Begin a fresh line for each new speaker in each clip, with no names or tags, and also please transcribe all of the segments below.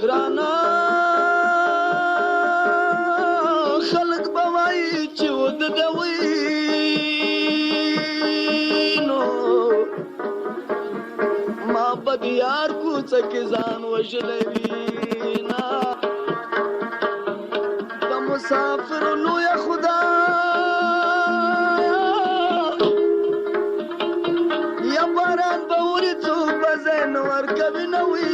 ګرانا خلق به وایي چې وده ده وینو ما به د یار کوڅه کې ځان وژلی وینا د مسافرو لویه خدایه یا باران به وري څوک به ځای نه ورکوي نه وي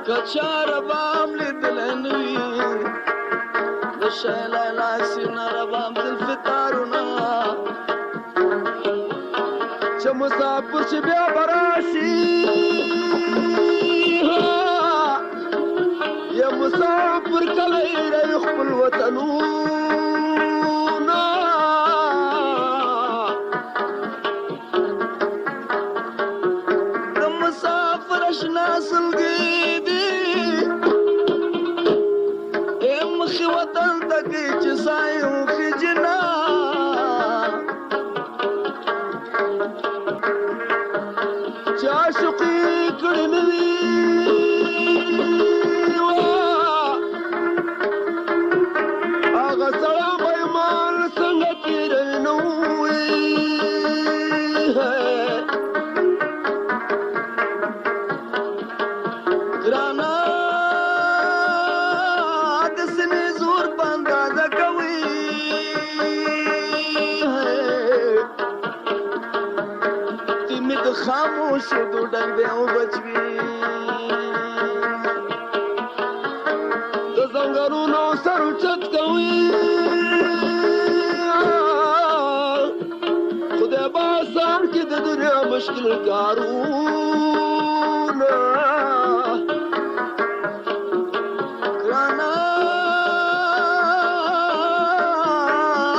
که چاره به هم لیدلی نه وي د شیلی لاسونه ربام ذوالفقارونه چې مسافر چې بیا به راشي یا مسافر کله هېروي خپل وطنونه د مسافر اشنا سلګي دي مخې وطن ته کې چې سایه وخي جنا چې عاشقي کړې نه وي هغه سړی به یې مال څنګه تېروي نه وي ګرانه د سینې زور په اندازه کوي تیمې د خاموشېدو ډک دی او بچوي د ځنګلونو سر اوچت کوي خدای به آسان کړي د دنیا مشکل کارونه ګرانه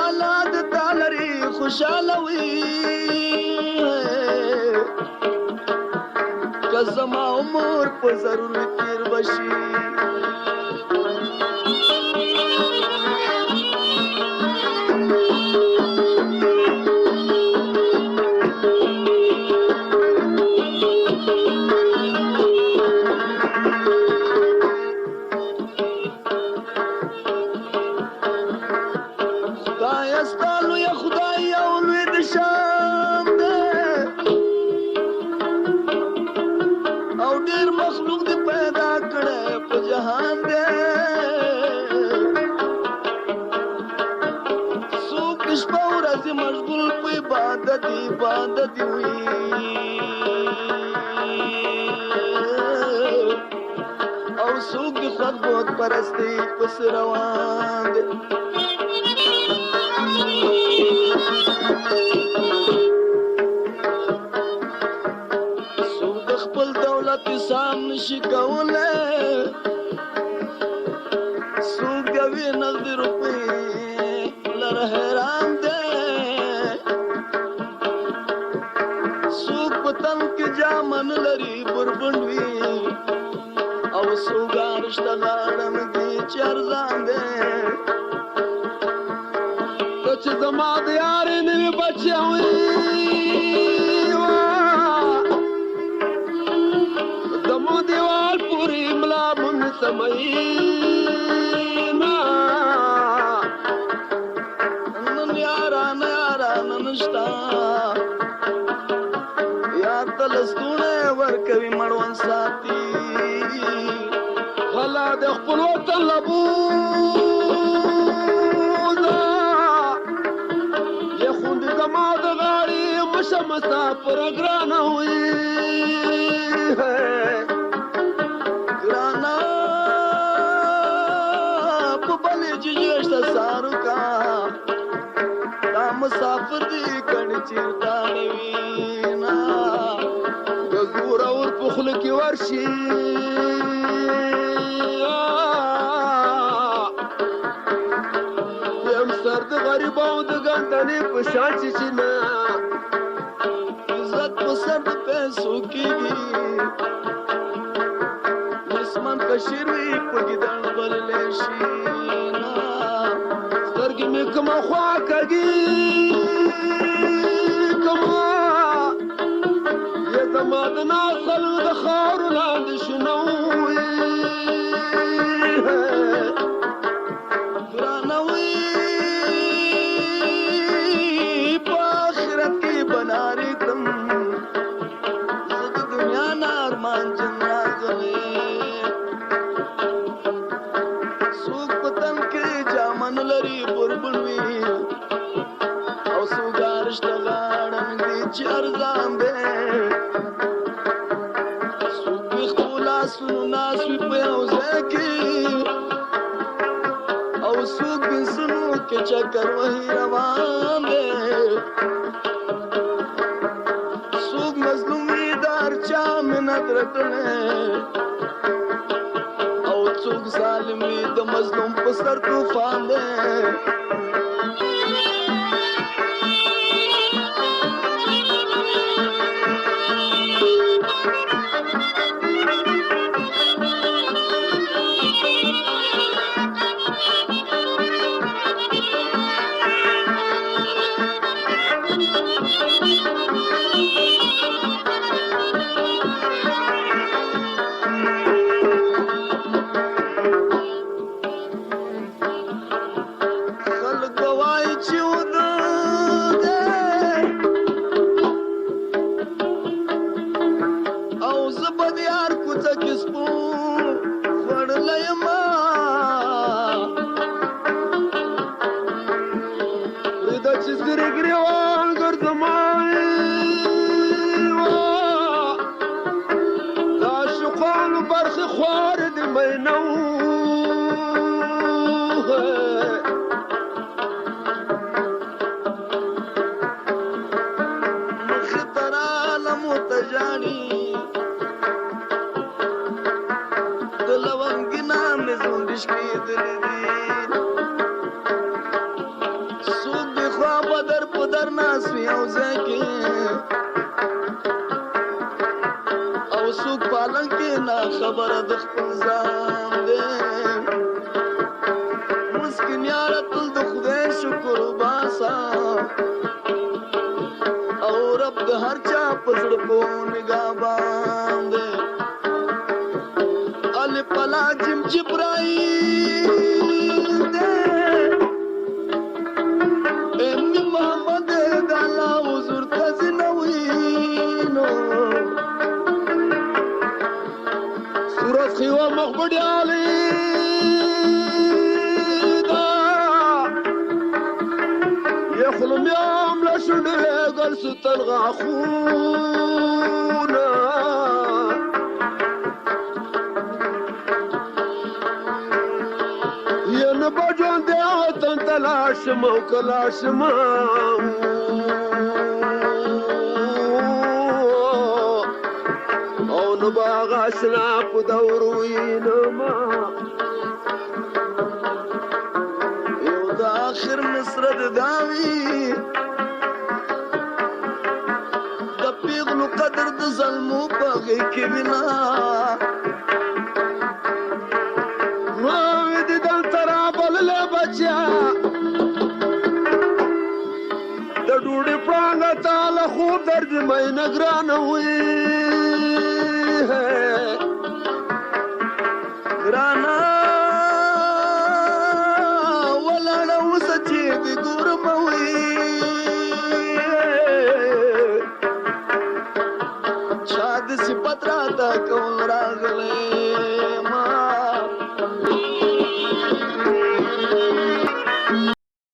الله د تا لري خوشحاله وي که زما عمر په ضرور تیر بشي خدایه ستا لویه خدای یو لوی د شان دی او ډېر مخلوق دې پیدا کړی په جهان دی څوک د شپه ورځې مشغول په عبادت وي او څوک د خوښ بت پرستۍ پسې روان دی څوک د خپل دولت حساب نشي کولی څوک د یوې نغدې روپۍ لره حیران دی څوک په تن کې جامه نه لري بربنډ وي او څوک رشته غاړه نه دي چې ارزان دی ته چې زما د یارې نوي بچی وي زمو دیوال پورې ملا مونږ سمینا نن یارانه نشتا یار ته لستوڼی ورکوي مړوند ساتي هلا د خپل وطن لبوزه یې خوندې زما د غاړې مشه مسافر ګرانه وي ګرانه په بلې جیجشته سارو کا دا مسافر دی کڼې چیرته نه وینا د زوره ور په خوله کې ورشي یم سر د غریب او د ګندنې په شان چې نه عزت په سر د پیسو کېږي اسمان کشیر وي په ګیدړ بللی شي سترګې مې کومه خوا کږي چې ارزان دی څوک یې خپلو لاسونو ناست وي په یو ځای کې او څوک بنسونو کې چکر وهي روان دی څوک مظلوم وي د هر چا منت رټلی او څوک ظالم وي د مظلوم په سر طوفان دی خبره د خپل ځان دی مسکین یاره تل د خدای شکر وباسه او رب د هر چا په زړه په نګاه باندې الف پلا جیم جبرائیل دی امی محمد د الله حضور ته ځینه وینو خیوه مخبڑی آلی دا یخلومیام لشنی گل ستل غاخونا ین بجون دی آتن تلاشم و کلاشم باغ اشنا په دور وینما یو د اخر مصر د داوی د پیغلو قدر د ظلمو په غي کې وینا نو دې دل ترابل له بچا د ډوډۍ پړانګ تعالی خو درد مې نگران وي رانا ولاړه اوس چې د ګورم وي چا د صفت راته کول راغلی